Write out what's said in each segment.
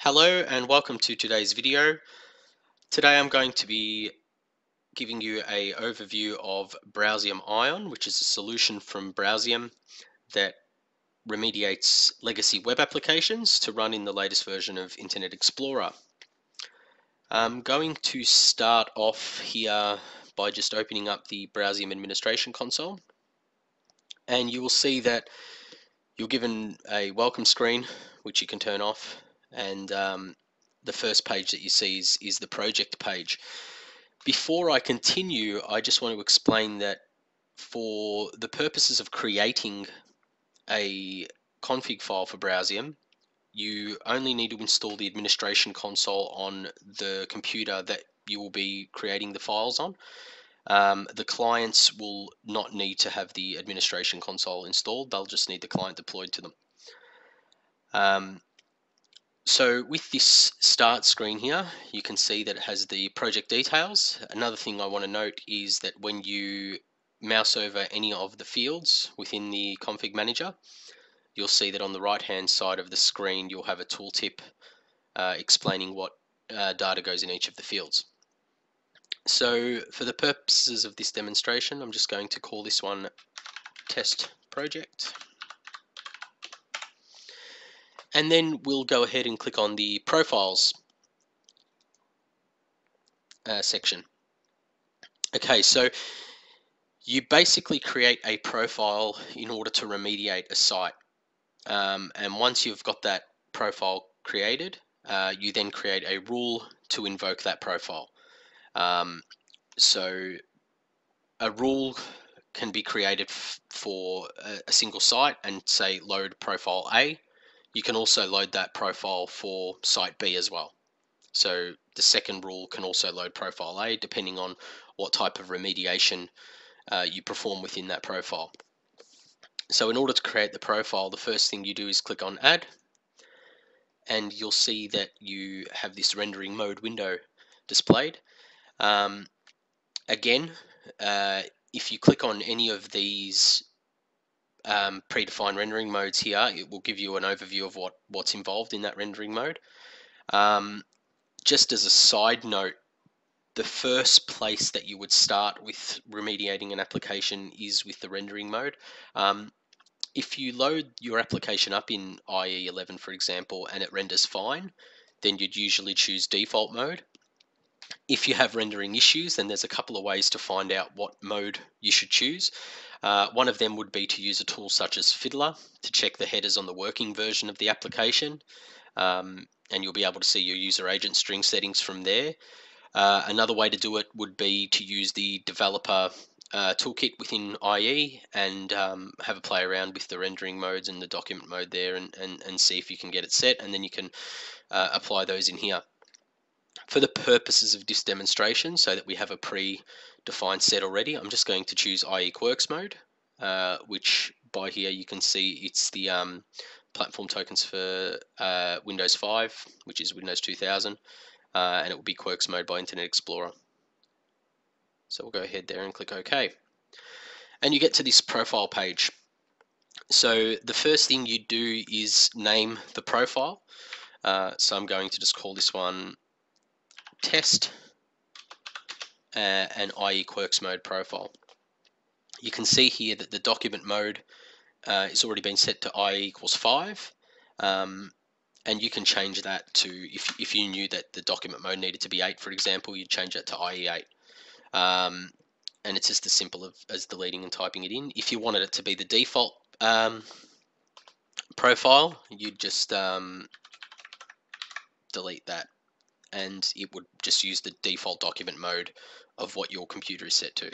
Hello and welcome to today's video. Today I'm going to be giving you an overview of Browsium Ion, which is a solution from Browsium that remediates legacy web applications to run in the latest version of Internet Explorer. I'm going to start off here by just opening up the Browsium administration console, and you will see that you're given a welcome screen which you can turn off, and the first page that you see is the project page. Before I continue, I just want to explain that for the purposes of creating a config file for Browsium, you only need to install the administration console on the computer that you will be creating the files on. The clients will not need to have the administration console installed, they'll just need the client deployed to them. So with this start screen here, you can see that it has the project details. Another thing I want to note is that when you mouse over any of the fields within the config manager, you'll see that on the right hand side of the screen you'll have a tooltip explaining what data goes in each of the fields. So for the purposes of this demonstration, I'm just going to call this one test project. And then we'll go ahead and click on the profiles section. Okay, so you basically create a profile in order to remediate a site. And once you've got that profile created, you then create a rule to invoke that profile. So a rule can be created for a single site and say load profile A. You can also load that profile for site B as well. So the second rule can also load profile A depending on what type of remediation you perform within that profile. So in order to create the profile, the first thing you do is click on Add, and you'll see that you have this rendering mode window displayed. Again, if you click on any of these predefined rendering modes here, it will give you an overview of what's involved in that rendering mode. Just as a side note, the first place that you would start with remediating an application is with the rendering mode. If you load your application up in IE 11, for example, and it renders fine, then you'd usually choose default mode. If you have rendering issues, then there's a couple of ways to find out what mode you should choose. One of them would be to use a tool such as Fiddler to check the headers on the working version of the application, and you'll be able to see your user agent string settings from there. Another way to do it would be to use the developer toolkit within IE and have a play around with the rendering modes and the document mode there and see if you can get it set, and then you can apply those in here. For the purposes of this demonstration, so that we have a pre-defined set already, I'm just going to choose IE Quirks mode, which by here you can see it's the platform tokens for Windows 5, which is Windows 2000, and it will be Quirks mode by Internet Explorer. So we'll go ahead there and click OK. And you get to this profile page. So the first thing you do is name the profile. So I'm going to just call this one test and IE Quirks mode profile. You can see here that the document mode is already been set to IE equals 5. And you can change that to, if you knew that the document mode needed to be 8, for example, you'd change that to IE 8. And it's just as simple as deleting and typing it in. If you wanted it to be the default profile, you'd just delete that, and it would just use the default document mode of what your computer is set to.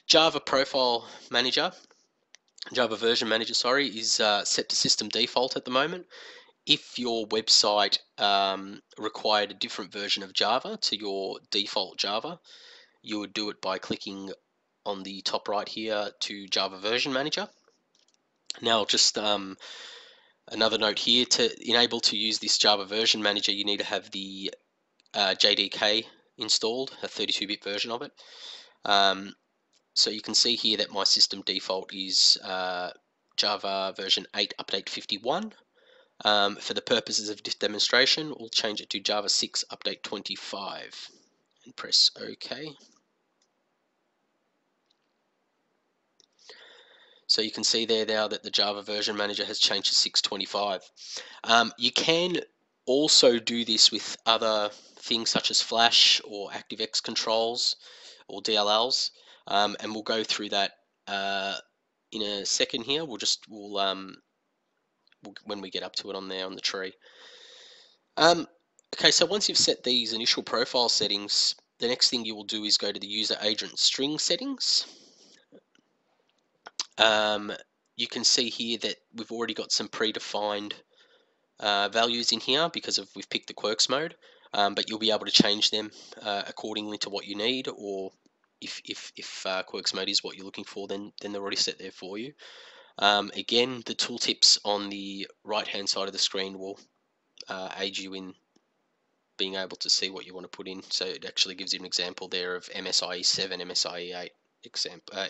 Java version manager, sorry, is set to system default at the moment. If your website required a different version of Java to your default Java, you would do it by clicking on the top right here to Java version manager. Now, just another note here, to enable to use this Java version manager, you need to have the JDK installed, a 32-bit version of it. So you can see here that my system default is Java version 8 update 51. For the purposes of this demonstration, we'll change it to Java 6 Update 25 and press OK. So you can see there now that the Java version manager has changed to 6.25. You can also do this with other things such as Flash or ActiveX controls or DLLs, and we'll go through that in a second here. We'll when we get up to it on there on the tree. Okay, so once you've set these initial profile settings, the next thing you will do is go to the user agent string settings. You can see here that we've already got some predefined values in here because we've picked the quirks mode, but you'll be able to change them accordingly to what you need, or if quirks mode is what you're looking for, then they're already set there for you. Again, the tooltips on the right hand side of the screen will aid you in being able to see what you want to put in. So it actually gives you an example there of MSIE 7, MSIE 8,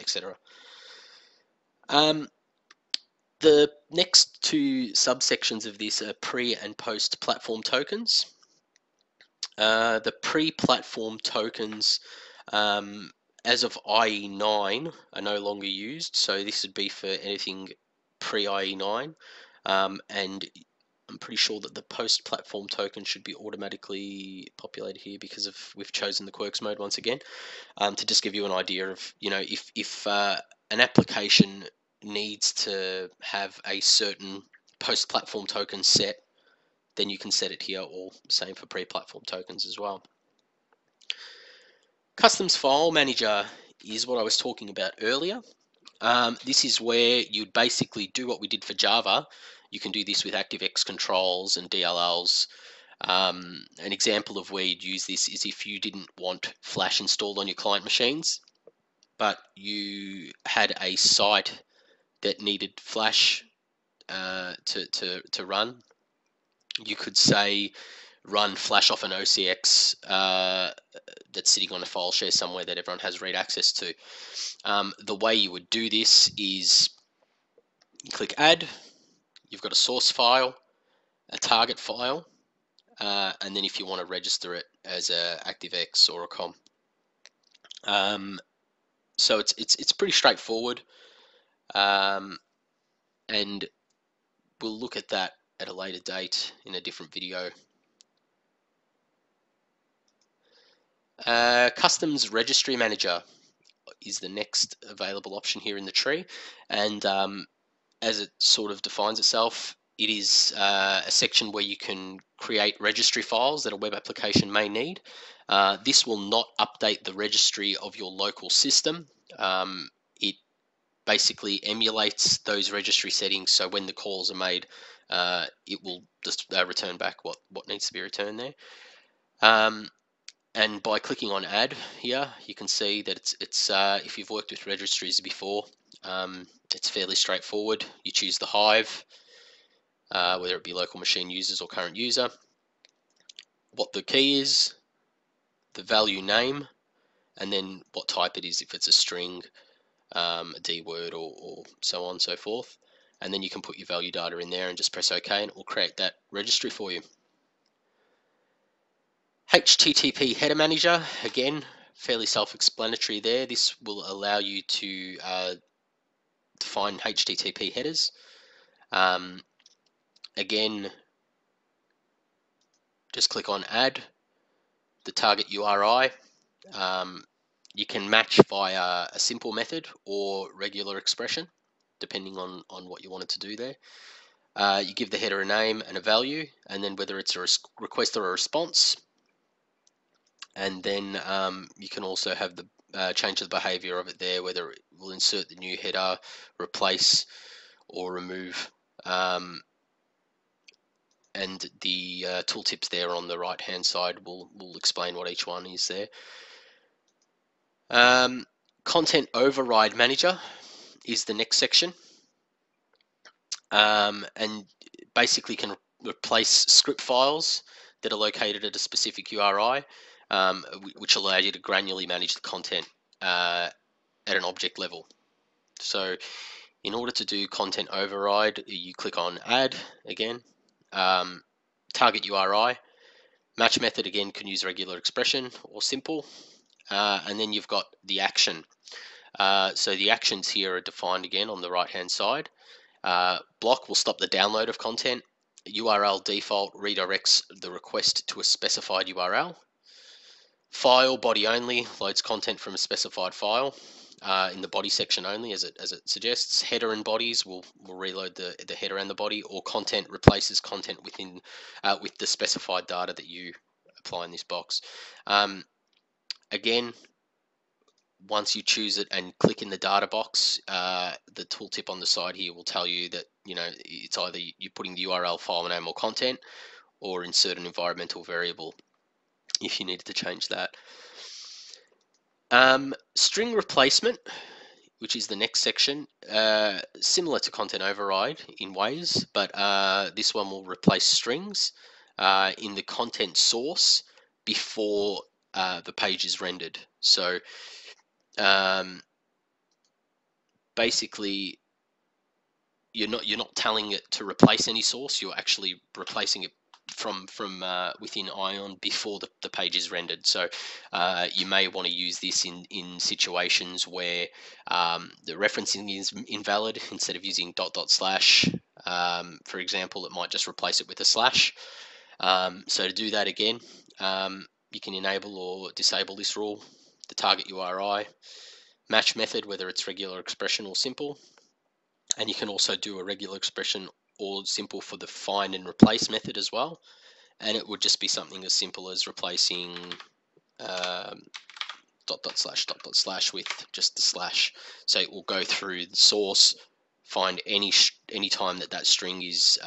etc. The next two subsections of this are pre and post platform tokens. The pre-platform tokens, as of IE9, are no longer used. So this would be for anything pre-IE9, and I'm pretty sure that the post-platform token should be automatically populated here because we've chosen the quirks mode once again. To just give you an idea of, if an application needs to have a certain post-platform token set, then you can set it here, or same for pre-platform tokens as well. Customs file manager is what I was talking about earlier. This is where you'd basically do what we did for Java. You can do this with ActiveX controls and DLLs. An example of where you'd use this is if you didn't want Flash installed on your client machines, but you had a site that needed Flash to run. You could say run Flash off an OCX that's sitting on a file share somewhere that everyone has read access to. The way you would do this is you click Add, you've got a source file, a target file, and then if you want to register it as a ActiveX or a COM. So it's pretty straightforward, and we'll look at that at a later date in a different video. Customs Registry Manager is the next available option here in the tree, and as it sort of defines itself, it is a section where you can create registry files that a web application may need. This will not update the registry of your local system. It basically emulates those registry settings, so when the calls are made, it will just return back what needs to be returned there. And by clicking on Add here, you can see that it's if you've worked with registries before, it's fairly straightforward. You choose the Hive, whether it be local machine users or current user, what the key is, the value name, and then what type it is, if it's a string, a D word, or so on and so forth. And then you can put your value data in there and just press OK, and it will create that registry for you. HTTP Header Manager, again, fairly self-explanatory there. This will allow you to define HTTP headers. Again, just click on Add, the target URI. You can match via a simple method or regular expression, depending on what you wanted to do there. You give the header a name and a value, and then whether it's a request or a response. And then you can also have the change the behavior of it there, whether it will insert the new header, replace, or remove. And the tooltips there on the right hand side will explain what each one is there. Content Override Manager is the next section, and basically can replace script files that are located at a specific URI, which allow you to granularly manage the content at an object level. So in order to do content override, you click on Add again, target URI. Match method, again, can use regular expression or simple. And then you've got the action. So the actions here are defined again on the right hand side. Block will stop the download of content. URL default redirects the request to a specified URL. File body only loads content from a specified file in the body section only, as it suggests. Header and bodies will reload the header and the body, or content replaces content within with the specified data that you apply in this box. Again, once you choose it and click in the data box, the tooltip on the side here will tell you that it's either you're putting the URL, file name, or content, or insert an environmental variable if you needed to change that. String replacement, which is the next section, similar to content override in ways, but this one will replace strings in the content source before the page is rendered. So basically, you're not telling it to replace any source. You're actually replacing it from within Ion before the page is rendered. So you may want to use this in situations where the referencing is invalid. Instead of using ... for example, it might just replace it with a slash. So to do that, again, you can enable or disable this rule. The target URI, match method, whether it's regular expression or simple, and you can also do a regular expression or simple for the find and replace method as well. And it would just be something as simple as replacing ... with just the slash. So it will go through the source, find any time that string is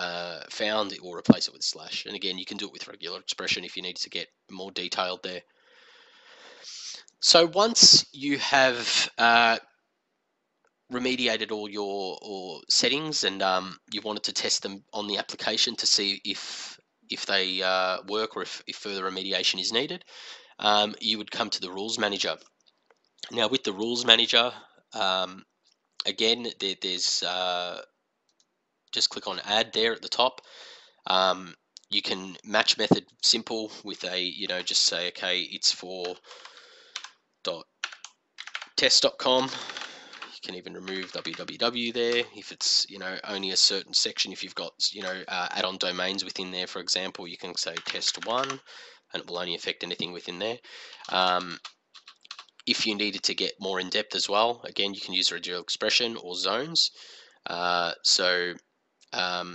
found, it will replace it with a slash. And again, you can do it with regular expression if you need to get more detailed there. So once you have remediated all your settings and you wanted to test them on the application to see if they work, or if further remediation is needed, you would come to the rules manager. Now with the rules manager, again, there's just click on add there at the top. You can match method simple with a, just say, okay, it's for .test.com. You can even remove www there if it's only a certain section. If you've got add-on domains within there, for example, you can say test1 and it will only affect anything within there. If you needed to get more in depth as well, again, you can use regular expression or zones. So a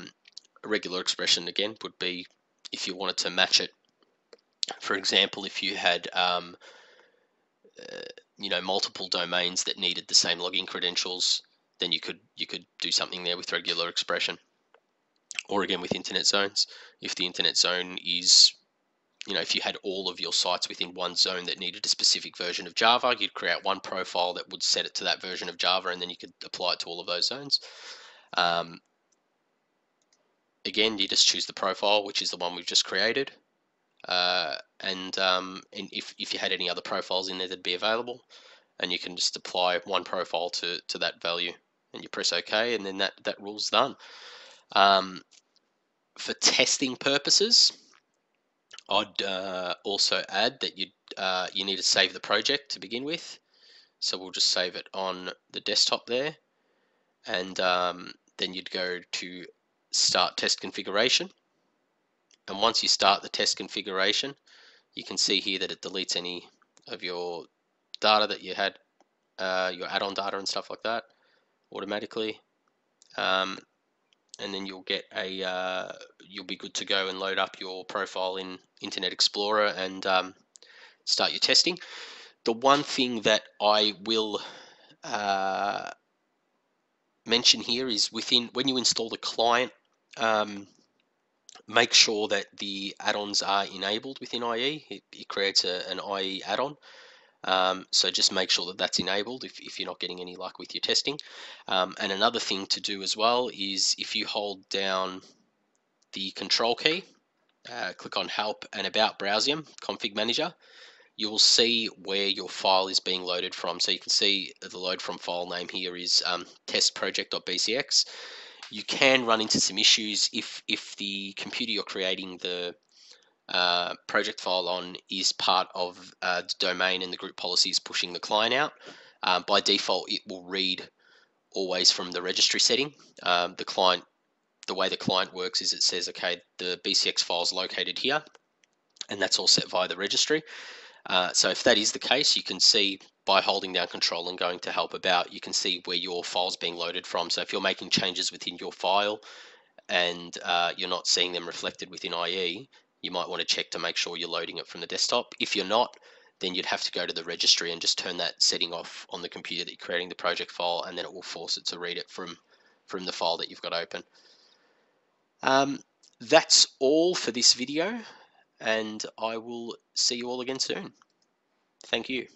regular expression again would be if you wanted to match it. For example, if you had multiple domains that needed the same login credentials, then you could do something there with regular expression. Or again with internet zones, if the internet zone is, if you had all of your sites within one zone that needed a specific version of Java, you'd create one profile that would set it to that version of Java, and then you could apply it to all of those zones. Again, you just choose the profile, which is the one we've just created. And if you had any other profiles in there, that'd be available, and you can just apply one profile to that value, and you press OK, and then that rule's done. For testing purposes, I'd also add that you need to save the project to begin with. So we'll just save it on the desktop there, and then you'd go to Start Test Configuration. And once you start the test configuration, you can see here that it deletes any of your data that you had, your add-on data and stuff like that, automatically. And then you'll get you'll be good to go and load up your profile in Internet Explorer and start your testing. The one thing that I will mention here is when you install the client, make sure that the add-ons are enabled within IE. It creates an IE add-on. So just make sure that that's enabled if you're not getting any luck with your testing. And another thing to do as well is if you hold down the control key, click on Help and About Browsium Config Manager, you will see where your file is being loaded from. So you can see the load from file name here is testproject.bcx. You can run into some issues if the computer you're creating the project file on is part of the domain and the group policy is pushing the client out. By default, it will read always from the registry setting. The way the client works is it says, okay, the BCX file is located here, and that's all set via the registry. So if that is the case, you can see by holding down Control and going to Help About, you can see where your file's being loaded from. So if you're making changes within your file and you're not seeing them reflected within IE, you might want to check to make sure you're loading it from the desktop. If you're not, then you'd have to go to the registry and just turn that setting off on the computer that you're creating the project file, and then it will force it to read it from the file that you've got open. That's all for this video, and I will see you all again soon. Thank you.